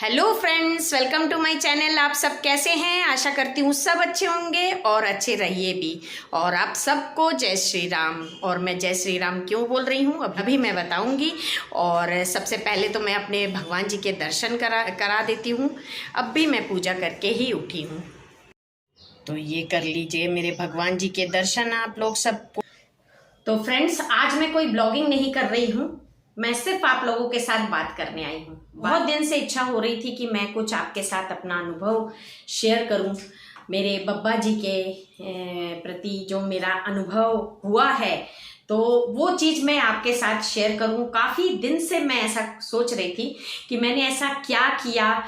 Hello friends, welcome to my channel. आप सब कैसे हैं? आशा करती हूँ सब अच्छे होंगे और अच्छे रहिए भी। और आप सबको जय श्री राम। और मैं जय श्री राम क्यों बोल रही हूँ अभी मैं बताऊँगी। और सबसे पहले तो मैं अपने भगवान जी के दर्शन करा देती हूँ। अब भी मैं पूजा करके ही उठी हूँ, तो ये कर लीजिए मेरे भगवान जी के दर्शन आप लोग सब। तो फ्रेंड्स, आज मैं कोई ब्लॉगिंग नहीं कर रही हूँ, मैं सिर्फ आप लोगों के साथ बात करने आई हूँ। बहुत दिन से इच्छा हो रही थी कि मैं कुछ आपके साथ अपना अनुभव शेयर करूँ। मेरे बब्बा जी के प्रति जो मेरा अनुभव हुआ है, तो वो चीज़ मैं आपके साथ शेयर करूँ। काफ़ी दिन से मैं ऐसा सोच रही थी कि मैंने ऐसा क्या किया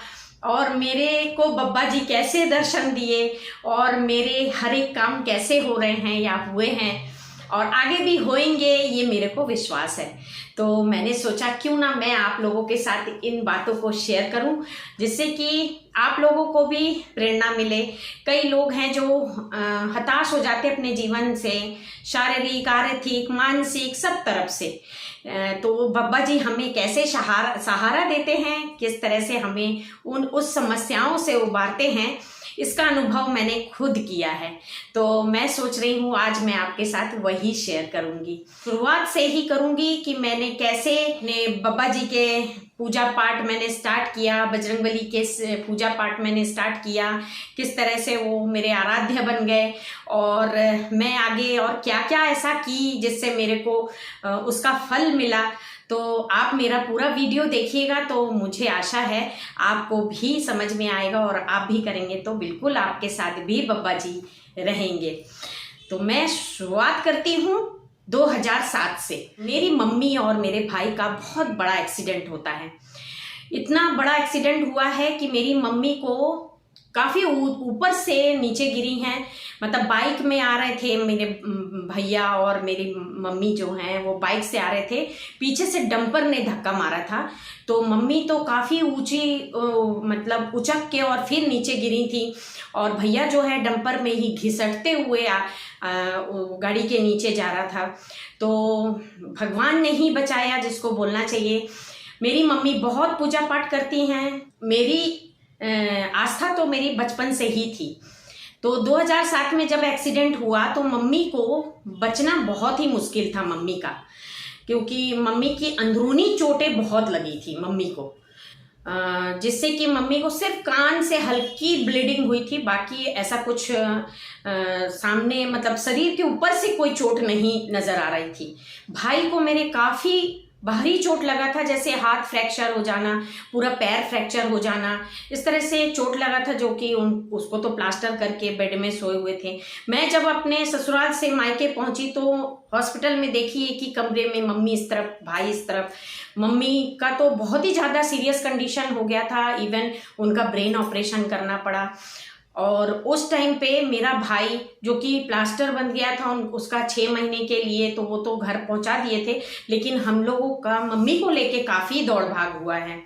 और मेरे को बब्बा जी कैसे दर्शन दिए और मेरे हर एक काम कैसे हो रहे हैं या हुए हैं और आगे भी होएंगे, ये मेरे को विश्वास है। तो मैंने सोचा क्यों ना मैं आप लोगों के साथ इन बातों को शेयर करूं, जिससे कि आप लोगों को भी प्रेरणा मिले। कई लोग हैं जो हताश हो जाते अपने जीवन से, शारीरिक, आर्थिक, मानसिक सब तरफ से। तो बब्बा जी हमें कैसे सहारा देते हैं, किस तरह से हमें उस समस्याओं से उबारते हैं, इसका अनुभव मैंने खुद किया है। तो मैं सोच रही हूँ आज मैं आपके साथ वही शेयर करूँगी। शुरुआत से ही करूँगी कि मैंने कैसे बब्बा जी के पूजा पाठ मैंने स्टार्ट किया, बजरंगबली के पूजा पाठ मैंने स्टार्ट किया, किस तरह से वो मेरे आराध्य बन गए और मैं आगे और क्या क्या ऐसा की जिससे मेरे को उसका फल मिला। तो आप मेरा पूरा वीडियो देखिएगा, तो मुझे आशा है आपको भी समझ में आएगा और आप भी करेंगे तो बिल्कुल आपके साथ भी बब्बा जी रहेंगे। तो मैं शुरुआत करती हूँ 2007 से। मेरी मम्मी और मेरे भाई का बहुत बड़ा एक्सीडेंट होता है। इतना बड़ा एक्सीडेंट हुआ है कि मेरी मम्मी को काफ़ी ऊपर से नीचे गिरी हैं। मतलब बाइक में आ रहे थे मेरे भैया और मेरी मम्मी जो हैं वो बाइक से आ रहे थे, पीछे से डंपर ने धक्का मारा था। तो मम्मी तो काफ़ी ऊंची मतलब उचक के और फिर नीचे गिरी थी और भैया जो है डंपर में ही घिसटते हुए गाड़ी के नीचे जा रहा था। तो भगवान ने ही बचाया जिसको बोलना चाहिए। मेरी मम्मी बहुत पूजा पाठ करती हैं। मेरी आस्था तो मेरी बचपन से ही थी। तो 2007 में जब एक्सीडेंट हुआ तो मम्मी को बचना बहुत ही मुश्किल था मम्मी का, क्योंकि मम्मी की अंदरूनी चोटें बहुत लगी थी मम्मी को, जिससे कि मम्मी को सिर्फ कान से हल्की ब्लीडिंग हुई थी। बाकी ऐसा कुछ सामने मतलब शरीर के ऊपर से कोई चोट नहीं नजर आ रही थी। भाई को मेरे काफ़ी भारी चोट लगा था, जैसे हाथ फ्रैक्चर हो जाना, पूरा पैर फ्रैक्चर हो जाना, इस तरह से चोट लगा था, जो कि उसको तो प्लास्टर करके बेड में सोए हुए थे। मैं जब अपने ससुराल से मायके पहुंची तो हॉस्पिटल में देखी एक ही कमरे में मम्मी इस तरफ, भाई इस तरफ। मम्मी का तो बहुत ही ज़्यादा सीरियस कंडीशन हो गया था, इवन उनका ब्रेन ऑपरेशन करना पड़ा। और उस टाइम पे मेरा भाई जो कि प्लास्टर बन गया था उसका 6 महीने के लिए, तो वो तो घर पहुंचा दिए थे, लेकिन हम लोगों का मम्मी को लेके काफ़ी दौड़ भाग हुआ है।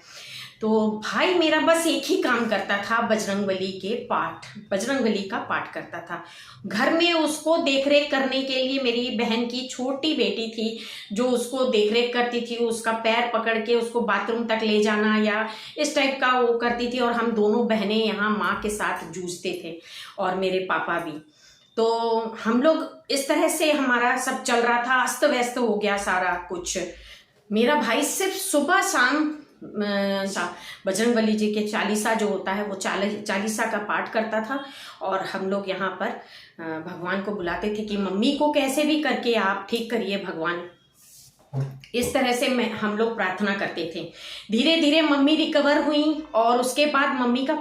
तो भाई मेरा बस एक ही काम करता था, बजरंगबली का पाठ करता था। घर में उसको देखरेख करने के लिए मेरी बहन की छोटी बेटी थी जो उसको देखरेख करती थी, उसका पैर पकड़ के उसको बाथरूम तक ले जाना या इस टाइप का वो करती थी। और हम दोनों बहनें यहाँ माँ के साथ जूझते थे और मेरे पापा भी। तो हम लोग इस तरह से हमारा सब चल रहा था, अस्त व्यस्त हो गया सारा कुछ। मेरा भाई सिर्फ सुबह शाम बजरंगबली जी के चालीसा जो होता है वो चालीसा का पाठ करता था। और हम लोग यहाँ पर भगवान को बुलाते थे कि मम्मी को कैसे भी करके आप ठीक करिए भगवान, इस तरह से हम लोग प्रार्थना करते थे। धीरे धीरे मम्मी रिकवर हुई और उसके बाद मम्मी की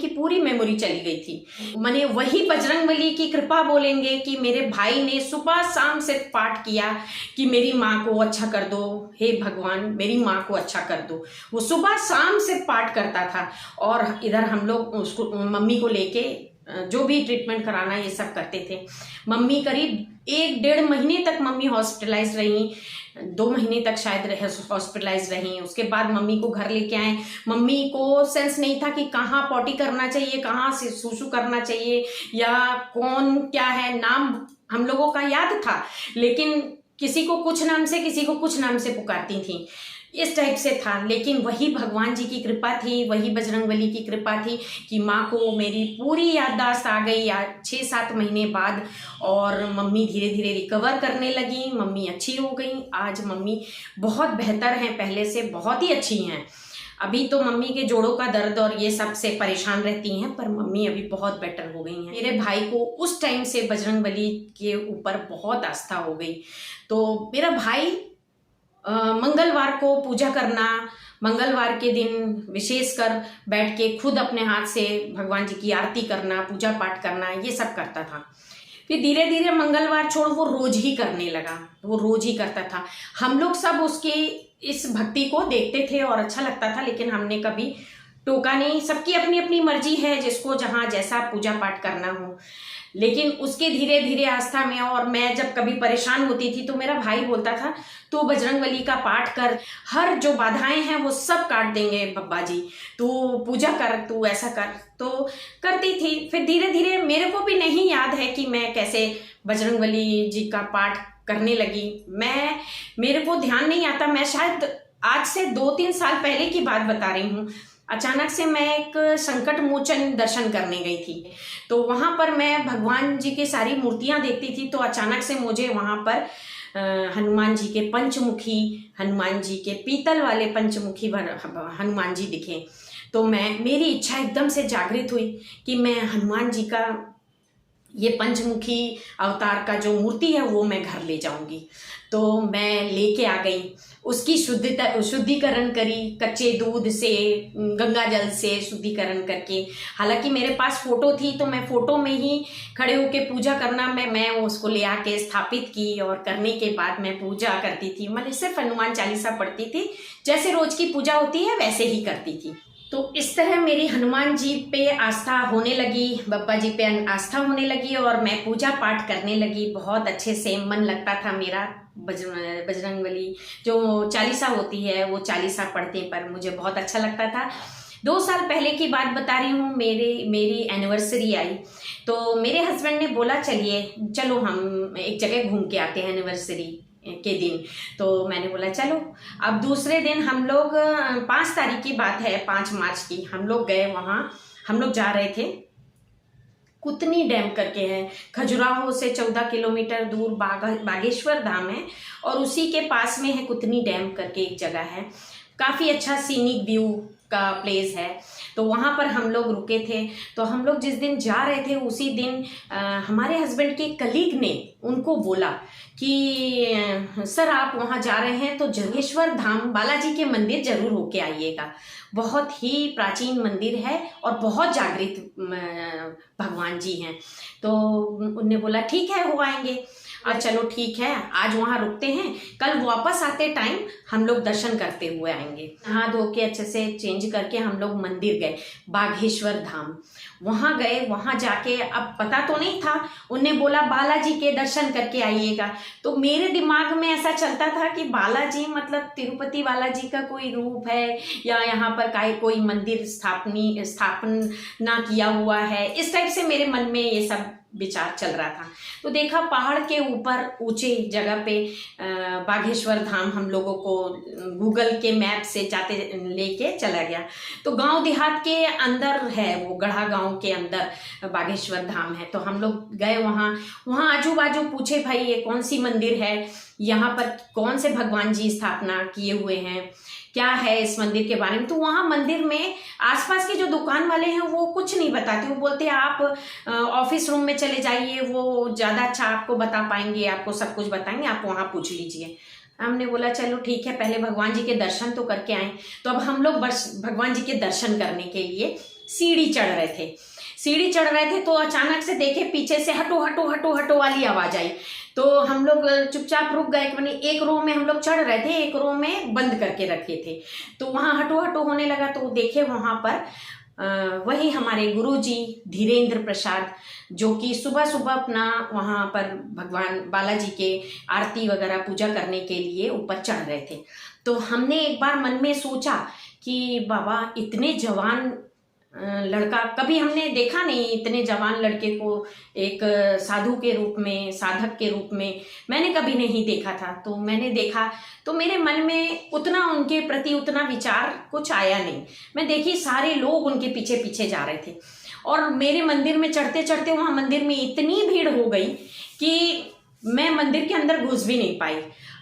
पूरी मेमोरी चली गई थी। मैंने वही बजरंगबली की कृपा बोलेंगे कि मेरे भाई ने सुबह शाम सिर्फ पाठ किया कि मेरी माँ को अच्छा कर दो, हे भगवान मेरी माँ को अच्छा कर दो। वो सुबह शाम सिर्फ पाठ करता था और इधर हम लोग उसको मम्मी को लेके जो भी ट्रीटमेंट कराना ये सब करते थे। मम्मी करीब 1-1.5 महीने तक मम्मी हॉस्पिटलाइज रही, 2 महीने तक शायद हॉस्पिटलाइज रही। उसके बाद मम्मी को घर लेके आए। मम्मी को सेंस नहीं था कि कहाँ पॉटी करना चाहिए, कहाँ से सूसू करना चाहिए या कौन क्या है। नाम हम लोगों का याद था, लेकिन किसी को कुछ नाम से किसी को कुछ नाम से पुकारती थी। इस टाइप से था। लेकिन वही भगवान जी की कृपा थी, वही बजरंगबली की कृपा थी कि माँ को मेरी पूरी याददाश्त आ गई 6-7 महीने बाद, और मम्मी धीरे धीरे रिकवर करने लगी, मम्मी अच्छी हो गई। आज मम्मी बहुत बेहतर हैं, पहले से बहुत ही अच्छी हैं। अभी तो मम्मी के जोड़ों का दर्द और ये सब से परेशान रहती हैं, पर मम्मी अभी बहुत बेटर हो गई हैं। मेरे भाई को उस टाइम से बजरंगबली के ऊपर बहुत आस्था हो गई। तो मेरा भाई मंगलवार को पूजा करना, मंगलवार के दिन विशेषकर बैठ के खुद अपने हाथ से भगवान जी की आरती करना, पूजा पाठ करना, ये सब करता था। फिर धीरे धीरे मंगलवार छोड़ वो रोज ही करने लगा, वो रोज ही करता था। हम लोग सब उसके इस भक्ति को देखते थे और अच्छा लगता था, लेकिन हमने कभी टोका नहीं। सबकी अपनी अपनी मर्जी है, जिसको जहाँ जैसा पूजा पाठ करना हो। लेकिन उसके धीरे धीरे आस्था में, और मैं जब कभी परेशान होती थी तो मेरा भाई बोलता था तू बजरंगबली का पाठ कर, हर जो बाधाएं हैं वो सब काट देंगे बब्बा जी, तू पूजा कर, तू ऐसा कर। तो करती थी। फिर धीरे धीरे मेरे को भी नहीं याद है कि मैं कैसे बजरंगबली जी का पाठ करने लगी। मेरे को ध्यान नहीं आता। मैं शायद आज से 2-3 साल पहले की बात बता रही हूँ। अचानक से मैं एक संकट मोचन दर्शन करने गई थी, तो वहां पर मैं भगवान जी की सारी मूर्तियां देखती थी। तो अचानक से मुझे वहां पर हनुमान जी के पंचमुखी, हनुमान जी के पीतल वाले पंचमुखी हनुमान जी दिखे। तो मेरी इच्छा एकदम से जागृत हुई कि मैं हनुमान जी का ये पंचमुखी अवतार का जो मूर्ति है वो मैं घर ले जाऊंगी। तो मैं लेके आ गई, उसकी शुद्धिकरण करी, कच्चे दूध से, गंगा जल से शुद्धिकरण करके। हालांकि मेरे पास फोटो थी, तो मैं फोटो में ही खड़े होके पूजा करना, मैं उसको ले आके स्थापित की, और करने के बाद मैं पूजा करती थी। मैंने सिर्फ हनुमान चालीसा पढ़ती थी, जैसे रोज की पूजा होती है वैसे ही करती थी। तो इस तरह मेरी हनुमान जी पे आस्था होने लगी, बप्पा जी पे आस्था होने लगी, और मैं पूजा पाठ करने लगी। बहुत अच्छे से मन लगता था मेरा। बजरंगबली जो चालीसा होती है वो चालीसा पढ़ने पर मुझे बहुत अच्छा लगता था। 2 साल पहले की बात बता रही हूँ। मेरी एनिवर्सरी आई, तो मेरे हस्बैंड ने बोला चलो हम एक जगह घूम के आते हैं एनिवर्सरी के दिन। तो मैंने बोला चलो। अब दूसरे दिन हम लोग 5 तारीख की बात है, 5 मार्च की, हम लोग गए वहाँ। हम लोग जा रहे थे, कुतनी डैम करके है, खजुराहो से 14 किलोमीटर दूर बागेश्वर धाम है, और उसी के पास में है कुतनी डैम करके एक जगह है। काफ़ी अच्छा सीनिक व्यू का प्लेस है। तो वहाँ पर हम लोग रुके थे। तो हम लोग जिस दिन जा रहे थे उसी दिन हमारे हस्बैंड के कलीग ने उनको बोला कि सर आप वहाँ जा रहे हैं तो जगेश्वर धाम बालाजी के मंदिर जरूर होके आइएगा। बहुत ही प्राचीन मंदिर है और बहुत जागृत भगवान जी हैं। तो उनने बोला ठीक है हो आएंगे। चलो ठीक है, आज वहाँ रुकते हैं, कल वापस आते टाइम हम लोग दर्शन करते हुए आएंगे। नहा धो के अच्छे से चेंज करके हम लोग मंदिर गए, बागेश्वर धाम। वहाँ गए, वहाँ जाके अब पता तो नहीं था, उनने बोला बालाजी के दर्शन करके आइएगा। तो मेरे दिमाग में ऐसा चलता था कि बालाजी मतलब तिरुपति बालाजी का कोई रूप है, या यहाँ पर कोई मंदिर स्थापना किया हुआ है। इस टाइप से मेरे मन में ये सब विचार चल रहा था। तो देखा पहाड़ के ऊपर ऊंचे जगह पे बागेश्वर धाम हम लोगों को गूगल के मैप से जाते लेके चला गया। तो गांव देहात के अंदर है, वो गढ़ा गांव के अंदर बागेश्वर धाम है। तो हम लोग गए वहाँ आजू बाजू पूछे भाई ये कौन सी मंदिर है, यहाँ पर कौन से भगवान जी स्थापना किए हुए हैं, क्या है इस मंदिर के बारे में। तो वहाँ मंदिर में आसपास के जो दुकान वाले हैं वो कुछ नहीं बताते। वो बोलते हैं आप ऑफिस रूम में चले जाइए, वो ज़्यादा अच्छा आपको बता पाएंगे, आपको सब कुछ बताएंगे, आप वहाँ पूछ लीजिए। हमने बोला चलो ठीक है, पहले भगवान जी के दर्शन तो करके आए। तो अब हम लोग बस भगवान जी के दर्शन करने के लिए सीढ़ी चढ़ रहे थे। तो अचानक से देखे पीछे से हटो हटो हटो हटो वाली आवाज आई। तो हम लोग चुपचाप रुक गए। मैंने एक रो में हम लोग चढ़ रहे थे, एक रो में बंद करके रखे थे। तो वहाँ हटो हटो होने लगा। तो देखे वहाँ पर वही हमारे गुरुजी धीरेन्द्र प्रसाद, जो कि सुबह सुबह अपना वहाँ पर भगवान बालाजी के आरती वगैरह पूजा करने के लिए ऊपर चढ़ रहे थे। तो हमने एक बार मन में सोचा कि बाबा इतने जवान लड़का कभी हमने देखा नहीं, इतने जवान लड़के को एक साधु के रूप में, साधक के रूप में मैंने कभी नहीं देखा था। तो मैंने देखा तो मेरे मन में उतना उनके प्रति उतना विचार कुछ आया नहीं। मैं देखी सारे लोग उनके पीछे पीछे जा रहे थे और मेरे मंदिर में चढ़ते चढ़ते वहाँ मंदिर में इतनी भीड़ हो गई कि मैं मंदिर के अंदर घुस भी नहीं पाई।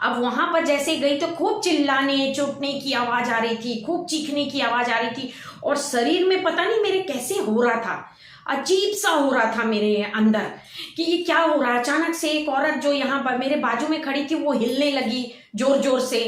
अब वहां पर जैसे गई तो खूब चिल्लाने चोटने की आवाज आ रही थी, खूब चीखने की आवाज आ रही थी और शरीर में पता नहीं मेरे कैसे हो रहा था, अजीब सा हो रहा था मेरे अंदर कि ये क्या हो रहा है। अचानक से एक औरत जो यहाँ पर मेरे बाजू में खड़ी थी वो हिलने लगी जोर जोर से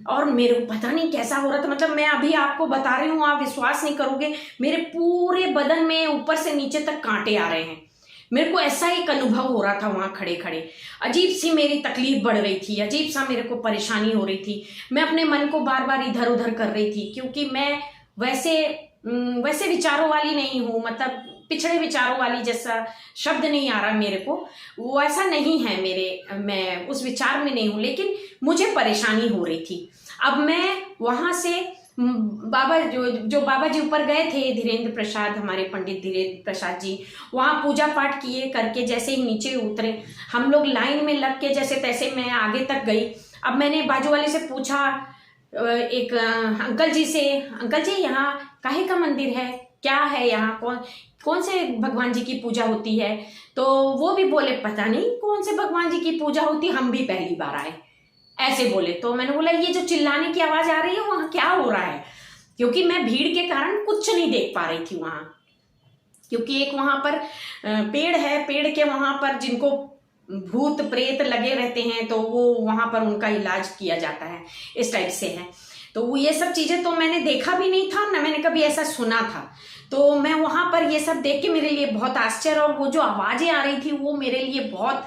और मेरे को पता नहीं कैसा हो रहा था। मतलब मैं अभी आपको बता रही हूँ, आप विश्वास नहीं करोगे, मेरे पूरे बदन में ऊपर से नीचे तक कांटे आ रहे हैं। मेरे को ऐसा एक अनुभव हो रहा था वहां खड़े खड़े। अजीब सी मेरी तकलीफ बढ़ रही थी, अजीब सा मेरे को परेशानी हो रही थी। मैं अपने मन को बार बार इधर उधर कर रही थी क्योंकि मैं वैसे विचारों वाली नहीं हूँ, मतलब पिछड़े विचारों वाली, जैसा शब्द नहीं आ रहा मेरे को, वो ऐसा नहीं है मैं उस विचार में नहीं हूँ, लेकिन मुझे परेशानी हो रही थी। अब मैं वहां से बाबा जो बाबा जी ऊपर गए थे, धीरेन्द्र प्रसाद, हमारे पंडित धीरेन्द्र प्रसाद जी, वहाँ पूजा पाठ किए करके जैसे ही नीचे उतरे, हम लोग लाइन में लग के जैसे तैसे मैं आगे तक गई। अब मैंने बाजू वाले से पूछा, एक अंकल जी से, अंकल जी यहाँ काहे का मंदिर है, क्या है यहाँ, कौन से भगवान जी की पूजा होती है? तो वो भी बोले पता नहीं कौन से भगवान जी की पूजा होती, हम भी पहली बार आए, ऐसे बोले। तो मैंने बोला ये जो चिल्लाने की आवाज आ रही है वहां क्या हो रहा है? क्योंकि मैं भीड़ के कारण कुछ नहीं देख पा रही थी वहां, क्योंकि एक वहां पर पेड़ है, पेड़ के वहां पर जिनको भूत प्रेत लगे रहते हैं तो वो वहां पर उनका इलाज किया जाता है, इस टाइप से है। तो वो ये सब चीजें तो मैंने देखा भी नहीं था, ना मैंने कभी ऐसा सुना था। तो मैं वहां पर ये सब देख के मेरे लिए बहुत आश्चर्य, और वो जो आवाजें आ रही थी वो मेरे लिए बहुत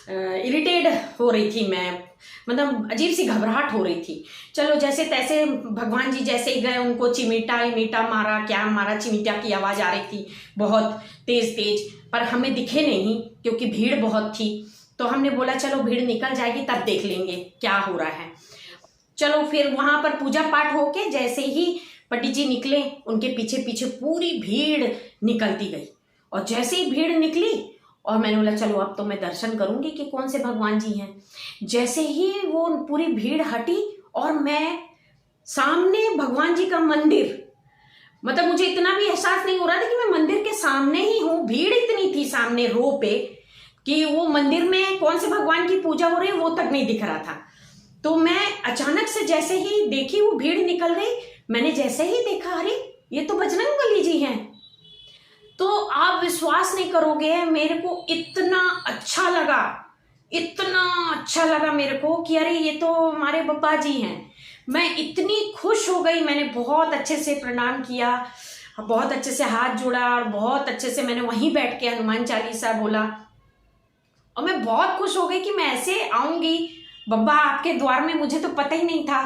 इरिटेट हो रही थी, मैं मतलब अजीब सी घबराहट हो रही थी। चलो जैसे तैसे भगवान जी जैसे ही गए, उनको चिमीटा मारा, क्या मारा, चिमीटा की आवाज आ रही थी बहुत तेज तेज, पर हमें दिखे नहीं क्योंकि भीड़ बहुत थी। तो हमने बोला चलो भीड़ निकल जाएगी तब देख लेंगे क्या हो रहा है। चलो फिर वहां पर पूजा पाठ होके जैसे ही पंडित जी निकले, उनके पीछे पीछे पूरी भीड़ निकलती गई, और जैसे ही भीड़ निकली और मैंने बोला चलो अब तो मैं दर्शन करूंगी कि कौन से भगवान जी हैं। जैसे ही वो पूरी भीड़ हटी और मैं सामने भगवान जी का मंदिर, मतलब मुझे इतना भी एहसास नहीं हो रहा था कि मैं मंदिर के सामने ही हूँ। भीड़ इतनी थी सामने रो पे कि वो मंदिर में कौन से भगवान की पूजा हो रही है वो तक नहीं दिख रहा था। तो मैं अचानक से जैसे ही देखी वो भीड़ निकल गई, मैंने जैसे ही देखा अरे ये तो बजरंगबली जी हैं। तो आप विश्वास नहीं करोगे, मेरे को इतना अच्छा लगा, इतना अच्छा लगा मेरे को कि अरे ये तो हमारे बप्पा जी हैं। मैं इतनी खुश हो गई, मैंने बहुत अच्छे से प्रणाम किया, बहुत अच्छे से हाथ जोड़ा और बहुत अच्छे से मैंने वहीं बैठ के हनुमान चालीसा बोला, और मैं बहुत खुश हो गई कि मैं ऐसे आऊंगी बब्बा आपके द्वार में। मुझे तो पता ही नहीं था,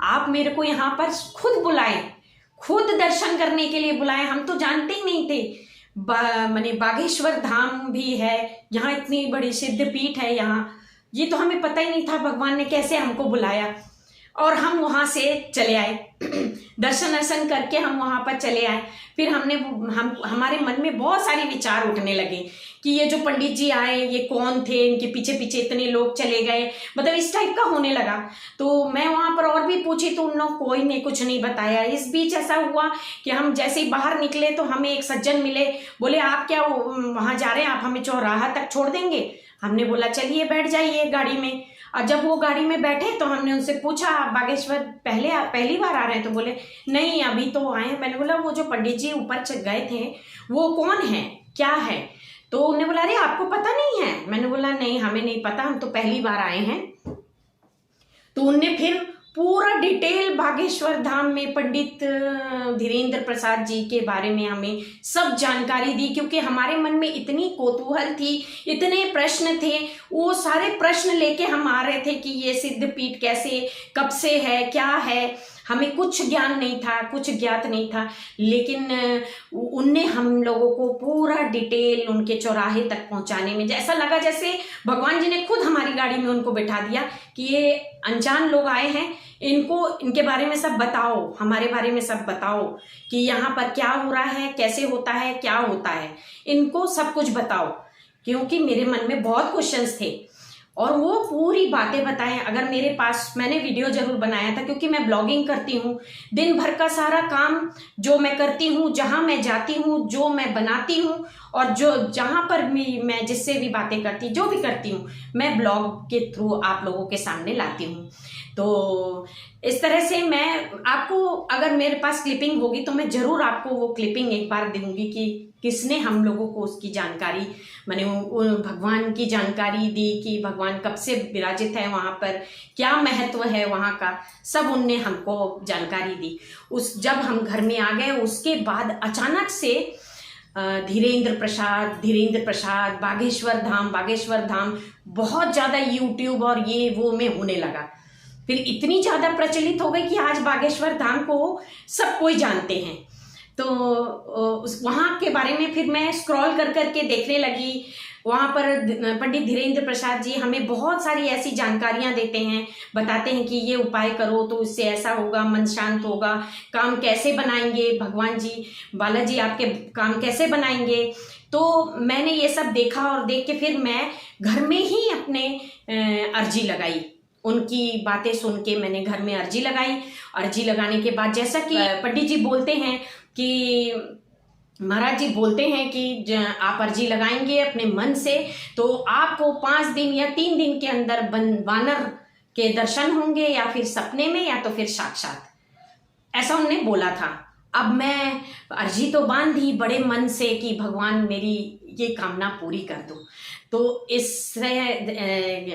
आप मेरे को यहाँ पर खुद बुलाए, खुद दर्शन करने के लिए बुलाए। हम तो जानते ही नहीं थे माने बागेश्वर धाम भी है यहाँ, इतनी बड़ी सिद्ध पीठ है यहाँ, ये तो हमें पता ही नहीं था। भगवान ने कैसे हमको बुलाया और हम वहां से चले आए। दर्शन करके हम वहां पर चले आए। फिर हमारे मन में बहुत सारे विचार उठने लगे कि ये जो पंडित जी आए ये कौन थे, इनके पीछे पीछे इतने लोग चले गए, मतलब इस टाइप का होने लगा। तो मैं वहां पर और भी पूछी तो उन लोग कोई ने कुछ नहीं बताया। इस बीच ऐसा हुआ कि हम जैसे ही बाहर निकले तो हमें एक सज्जन मिले, बोले आप क्या वहां जा रहे हैं, आप हमें चौराहा तक छोड़ देंगे? हमने बोला चलिए बैठ जाइए गाड़ी में। और जब वो गाड़ी में बैठे तो हमने उनसे पूछा आप बागेश्वर पहली बार आ रहे हैं? तो बोले नहीं अभी तो आए हैं। मैंने बोला वो जो पंडित जी ऊपर गए थे वो कौन है, क्या है? तो उन्होंने बोला अरे आपको पता नहीं है? मैंने बोला नहीं हमें नहीं पता, हम तो पहली बार आए हैं। तो उनने फिर पूरा डिटेल बागेश्वर धाम में पंडित धीरेन्द्र प्रसाद जी के बारे में हमें सब जानकारी दी, क्योंकि हमारे मन में इतनी कौतूहल थी, इतने प्रश्न थे। वो सारे प्रश्न लेके हम आ रहे थे कि ये सिद्ध पीठ कैसे, कब से है, क्या है, हमें कुछ ज्ञान नहीं था, कुछ ज्ञात नहीं था। लेकिन उनने हम लोगों को पूरा डिटेल उनके चौराहे तक पहुंचाने में ऐसा लगा जैसे भगवान जी ने खुद हमारी गाड़ी में उनको बैठा दिया कि ये अनजान लोग आए हैं, इनको इनके बारे में सब बताओ, हमारे बारे में सब बताओ कि यहाँ पर क्या हो रहा है, कैसे होता है, क्या होता है, इनको सब कुछ बताओ। क्योंकि मेरे मन में बहुत क्वेश्चंस थे और वो पूरी बातें बताएं। अगर मेरे पास, मैंने वीडियो जरूर बनाया था क्योंकि मैं ब्लॉगिंग करती हूँ, दिन भर का सारा काम जो मैं करती हूँ, जहाँ मैं जाती हूँ, जो मैं बनाती हूँ और जो जहाँ पर भी मैं जिससे भी बातें करती, जो भी करती हूँ, मैं ब्लॉग के थ्रू आप लोगों के सामने लाती हूँ। तो इस तरह से मैं आपको, अगर मेरे पास क्लिपिंग होगी तो मैं जरूर आपको वो क्लिपिंग एक बार दूंगी कि किसने हम लोगों को उसकी जानकारी, मैंने भगवान की जानकारी दी कि भगवान कब से विराजित है वहाँ पर, क्या महत्व है वहाँ का, सब उनने हमको जानकारी दी। उस जब हम घर में आ गए उसके बाद अचानक से धीरेन्द्र प्रसाद बागेश्वर धाम बहुत ज़्यादा यूट्यूब और ये वो में होने लगा। फिर इतनी ज़्यादा प्रचलित हो गई कि आज बागेश्वर धाम को सब कोई जानते हैं। तो वहाँ के बारे में फिर मैं स्क्रॉल कर करके देखने लगी। वहाँ पर पंडित धीरेन्द्र प्रसाद जी हमें बहुत सारी ऐसी जानकारियाँ देते हैं, बताते हैं कि ये उपाय करो तो इससे ऐसा होगा, मन शांत होगा, काम कैसे बनाएंगे भगवान जी, बालाजी आपके काम कैसे बनाएंगे। तो मैंने ये सब देखा और देख के फिर मैं घर में ही अपने अर्जी लगाई। उनकी बातें सुन के मैंने घर में अर्जी लगाई। अर्जी लगाने के बाद जैसा कि पंडित जी बोलते हैं कि महाराज जी बोलते हैं कि आप अर्जी लगाएंगे अपने मन से तो आपको 5 दिन या 3 दिन के अंदर वानर के दर्शन होंगे, या फिर सपने में या तो फिर साक्षात, ऐसा उन्होंने बोला था। अब मैं अर्जी तो बांधी बड़े मन से कि भगवान मेरी ये कामना पूरी कर दो। तो इससे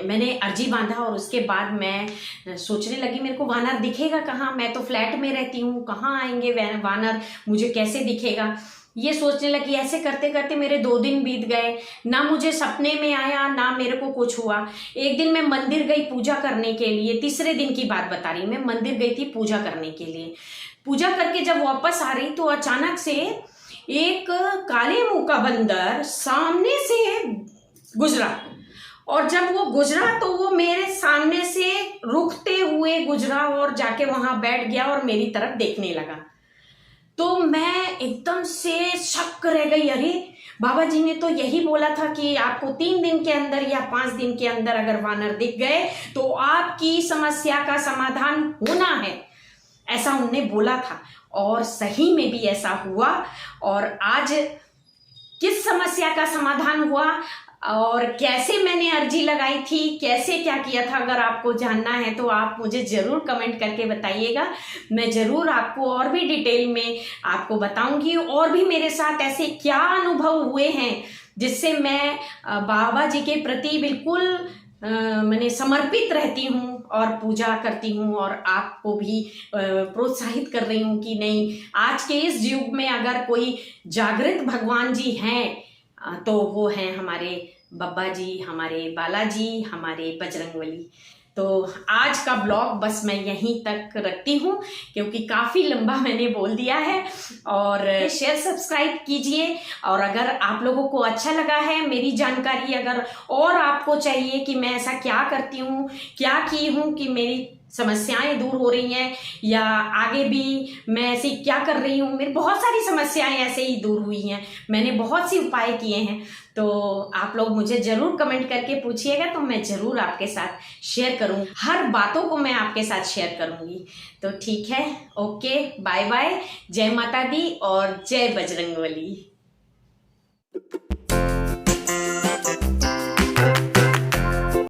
मैंने अर्जी बांधा और उसके बाद मैं सोचने लगी मेरे को वानर दिखेगा कहाँ, मैं तो फ्लैट में रहती हूँ, कहाँ आएंगे वानर, मुझे कैसे दिखेगा, ये सोचने लगी। ऐसे करते करते मेरे 2 दिन बीत गए, ना मुझे सपने में आया ना मेरे को कुछ हुआ। एक दिन मैं मंदिर गई पूजा करने के लिए, तीसरे दिन की बात बता रही, मैं मंदिर गई थी पूजा करने के लिए। पूजा करके जब वापस आ रही तो अचानक से एक काले मुंह का बंदर सामने से गुजरा, और जब वो गुजरा तो वो मेरे सामने से रुकते हुए गुजरा और जाके वहां बैठ गया और मेरी तरफ देखने लगा। तो मैं एकदम से शक रह गई, अरे बाबा जी ने तो यही बोला था कि आपको 3 दिन के अंदर या 5 दिन के अंदर अगर वानर दिख गए तो आपकी समस्या का समाधान होना है, ऐसा उन्होंने बोला था। और सही में भी ऐसा हुआ। और आज किस समस्या का समाधान हुआ और कैसे मैंने अर्जी लगाई थी, कैसे क्या किया था, अगर आपको जानना है तो आप मुझे ज़रूर कमेंट करके बताइएगा। मैं ज़रूर आपको और भी डिटेल में आपको बताऊंगी और भी मेरे साथ ऐसे क्या अनुभव हुए हैं जिससे मैं बाबा जी के प्रति बिल्कुल मैंने समर्पित रहती हूँ और पूजा करती हूँ और आपको भी प्रोत्साहित कर रही हूँ कि नहीं, आज के इस युग में अगर कोई जागृत भगवान जी हैं तो वो हैं हमारे बब्बा जी, हमारे बालाजी, हमारे बजरंगबली। तो आज का ब्लॉग बस मैं यहीं तक रखती हूँ क्योंकि काफ़ी लंबा मैंने बोल दिया है। और शेयर सब्सक्राइब कीजिए, और अगर आप लोगों को अच्छा लगा है मेरी जानकारी, अगर और आपको चाहिए कि मैं ऐसा क्या करती हूँ, क्या की हूँ कि मेरी समस्याएं दूर हो रही हैं, या आगे भी मैं ऐसे क्या कर रही हूँ, मेरी बहुत सारी समस्याएं ऐसे ही दूर हुई हैं, मैंने बहुत सी उपाय किए हैं, तो आप लोग मुझे ज़रूर कमेंट करके पूछिएगा तो मैं ज़रूर आपके साथ शेयर करूँ, हर बातों को मैं आपके साथ शेयर करूँगी। तो ठीक है, ओके, बाय बाय, जय माता दी और जय बजरंगबली।